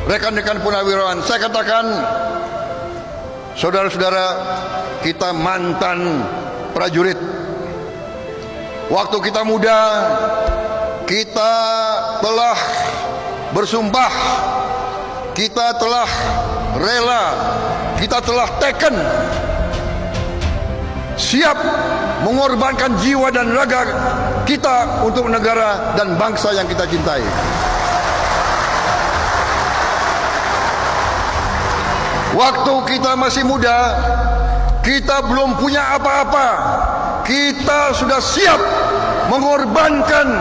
Rekan-rekan purnawirawan, saya katakan, saudara-saudara, kita mantan prajurit. Waktu kita muda, kita telah bersumpah, kita telah rela, kita telah teken, siap mengorbankan jiwa dan raga kita untuk negara dan bangsa yang kita cintai. Waktu kita masih muda, kita belum punya apa-apa, kita sudah siap mengorbankan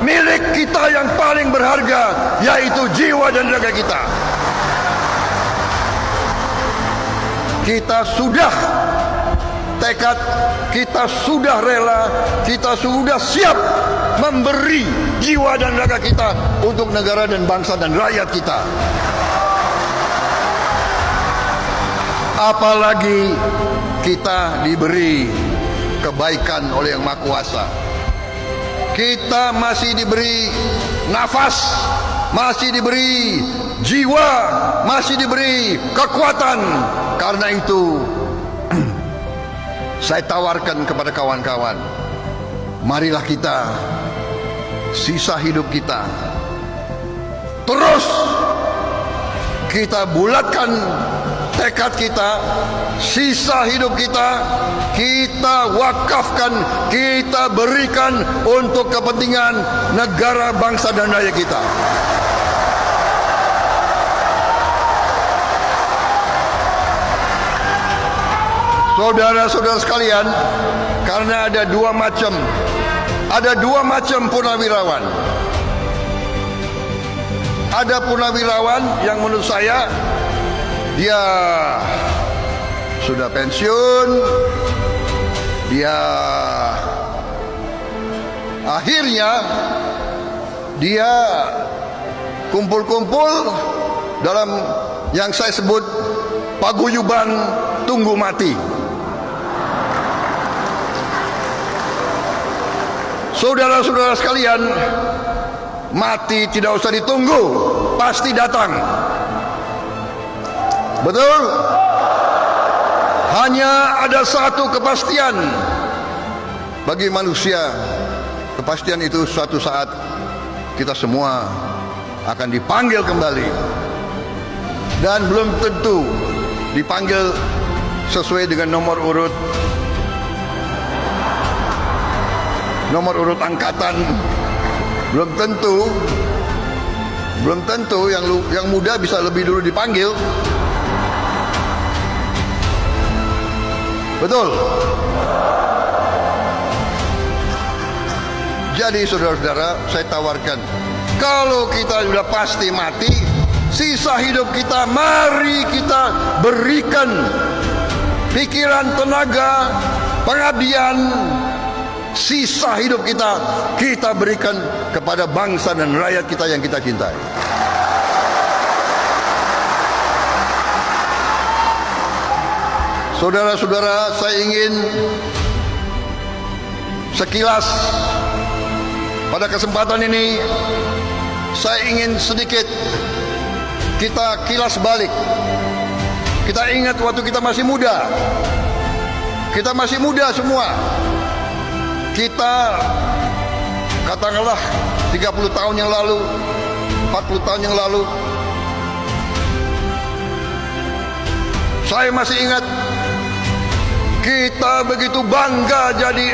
milik kita yang paling berharga, yaitu jiwa dan raga kita. Kita sudah tekad, kita sudah rela, kita sudah siap memberi jiwa dan raga kita untuk negara dan bangsa dan rakyat kita. Apalagi kita diberi kebaikan oleh Yang Maha Kuasa. Kita masih diberi nafas, masih diberi jiwa, masih diberi kekuatan. Karena itu saya tawarkan kepada kawan-kawan, marilah kita sisa hidup kita terus kita bulatkan tekad kita, sisa hidup kita wakafkan, kita berikan untuk kepentingan negara, bangsa dan rakyat kita. Saudara-saudara sekalian, karena ada dua macam purnawirawan. Ada purnawirawan yang menurut saya dia sudah pensiun, dia akhirnya dia kumpul-kumpul dalam yang saya sebut paguyuban tunggu mati. Saudara-saudara sekalian, mati tidak usah ditunggu, pasti datang. Betul? Hanya ada satu kepastian bagi manusia. Kepastian itu suatu saat kita semua akan dipanggil kembali. Dan belum tentu dipanggil sesuai dengan nomor urut angkatan. Belum tentu yang muda bisa lebih dulu dipanggil. Betul? Jadi saudara-saudara, saya tawarkan, kalau kita sudah pasti mati, sisa hidup kita mari kita berikan pikiran, tenaga, pengabdian, sisa hidup kita berikan kepada bangsa dan rakyat kita yang kita cintai. Saudara-saudara, saya ingin sekilas pada kesempatan ini, saya ingin sedikit kita kilas balik. Kita ingat waktu kita masih muda. Kita masih muda semua. Kita katakanlah 30 tahun yang lalu, 40 tahun yang lalu, saya masih ingat kita begitu bangga jadi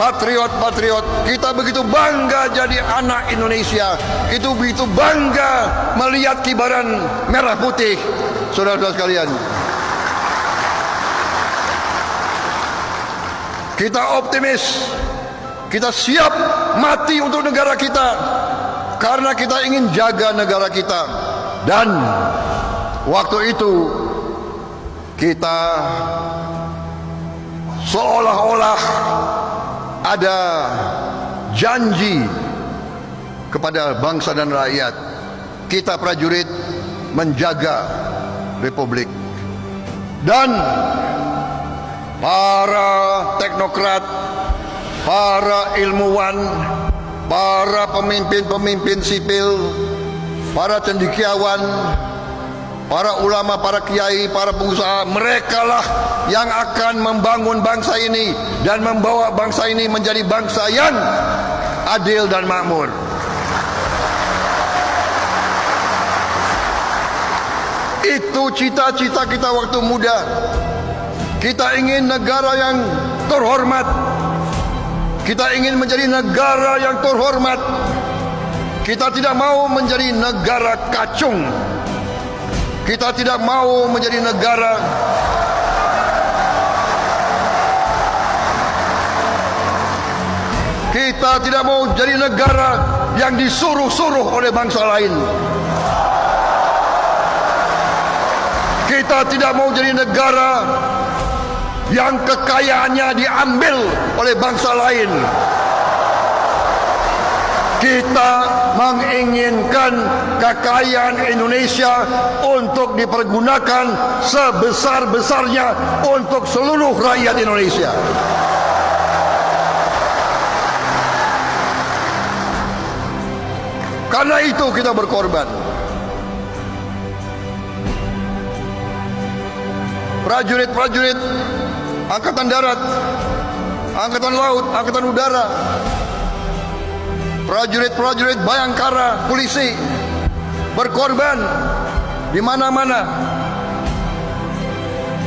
patriot-patriot. Kita begitu bangga jadi anak Indonesia. Itu begitu bangga melihat kibaran merah putih. Saudara-saudara sekalian, kita optimis, kita siap mati untuk negara kita, karena kita ingin jaga negara kita. Dan waktu itu kita seolah-olah ada janji kepada bangsa dan rakyat. Kita prajurit menjaga Republik. Dan para teknokrat, para ilmuwan, para pemimpin-pemimpin sipil, para cendekiawan, para ulama, para kiai, para pengusaha, merekalah yang akan membangun bangsa ini dan membawa bangsa ini menjadi bangsa yang adil dan makmur. Itu cita-cita kita waktu muda. Kita ingin negara yang terhormat. Kita ingin menjadi negara yang terhormat. Kita tidak mau menjadi negara kacung. Kita tidak mau menjadi negara Kita tidak mau jadi negara yang disuruh-suruh oleh bangsa lain. Kita tidak mau jadi negara yang kekayaannya diambil oleh bangsa lain. Kita menginginkan kekayaan Indonesia untuk dipergunakan sebesar-besarnya untuk seluruh rakyat Indonesia. Karena itu kita berkorban. Prajurit-prajurit Angkatan Darat, Angkatan Laut, Angkatan Udara, prajurit-prajurit Bayangkara, polisi berkorban di mana-mana.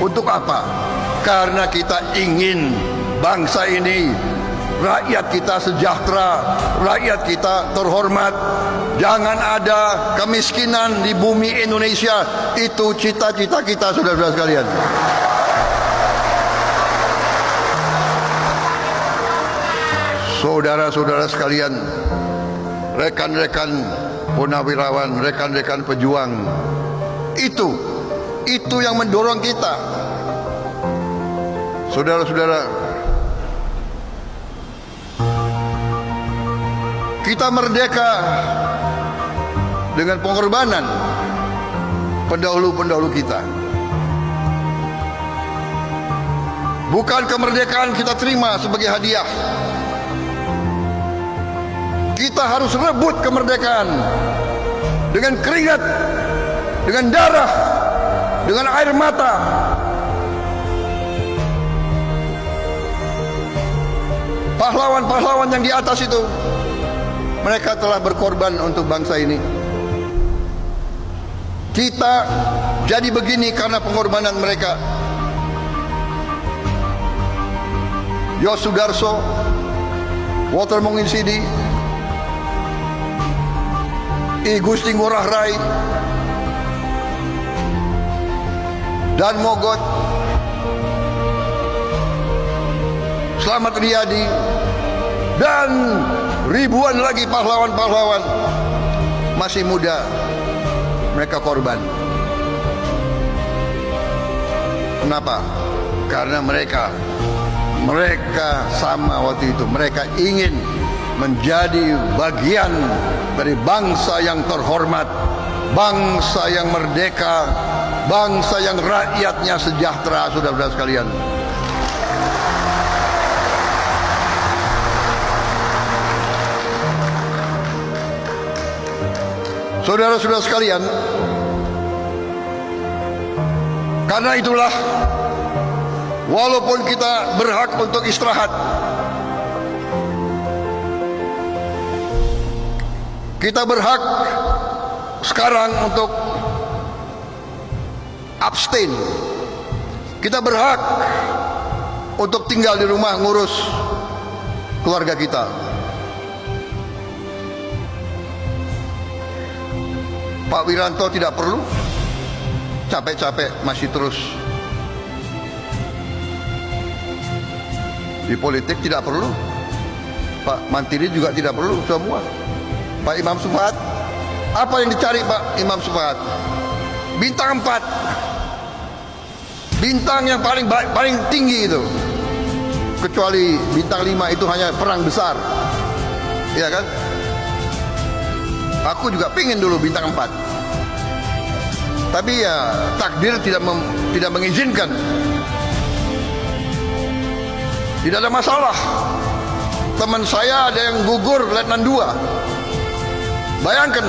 Untuk apa? Karena kita ingin bangsa ini, rakyat kita sejahtera, rakyat kita terhormat. Jangan ada kemiskinan di bumi Indonesia. Itu cita-cita kita, saudara-saudara sekalian. Saudara-saudara sekalian, rekan-rekan purnawirawan, rekan-rekan pejuang, itu yang mendorong kita. Saudara-saudara, kita merdeka dengan pengorbanan pendahulu-pendahulu kita. Bukan kemerdekaan kita terima sebagai hadiah. Kita harus rebut kemerdekaan dengan keringat, dengan darah, dengan air mata. Pahlawan-pahlawan yang di atas itu, mereka telah berkorban untuk bangsa ini. Kita jadi begini karena pengorbanan mereka. Yos Sudarso, Walter Monginsidi, I Gusti Ngurah Rai, Dan Mogot, Slamet Riyadi, dan ribuan lagi pahlawan-pahlawan masih muda. Mereka korban. Kenapa? Karena mereka sama waktu itu. Mereka ingin menjadi bagian dari bangsa yang terhormat, bangsa yang merdeka, bangsa yang rakyatnya sejahtera, saudara-saudara sekalian. Saudara-saudara sekalian, karena itulah walaupun kita berhak untuk istirahat, kita berhak sekarang untuk abstain, kita berhak untuk tinggal di rumah ngurus keluarga kita. Pak Wiranto tidak perlu capek-capek masih terus di politik, tidak perlu. Pak Mantili juga tidak perlu, semua. Pak Imam Sufahat, apa yang dicari Pak Imam Sufahat? Bintang 4, bintang yang paling tinggi itu. Kecuali bintang 5 itu hanya perang besar, ya kan? Aku juga pingin dulu bintang 4, tapi ya takdir tidak mengizinkan. Tidak ada masalah. Teman saya ada yang gugur letnan 2. Bayangkan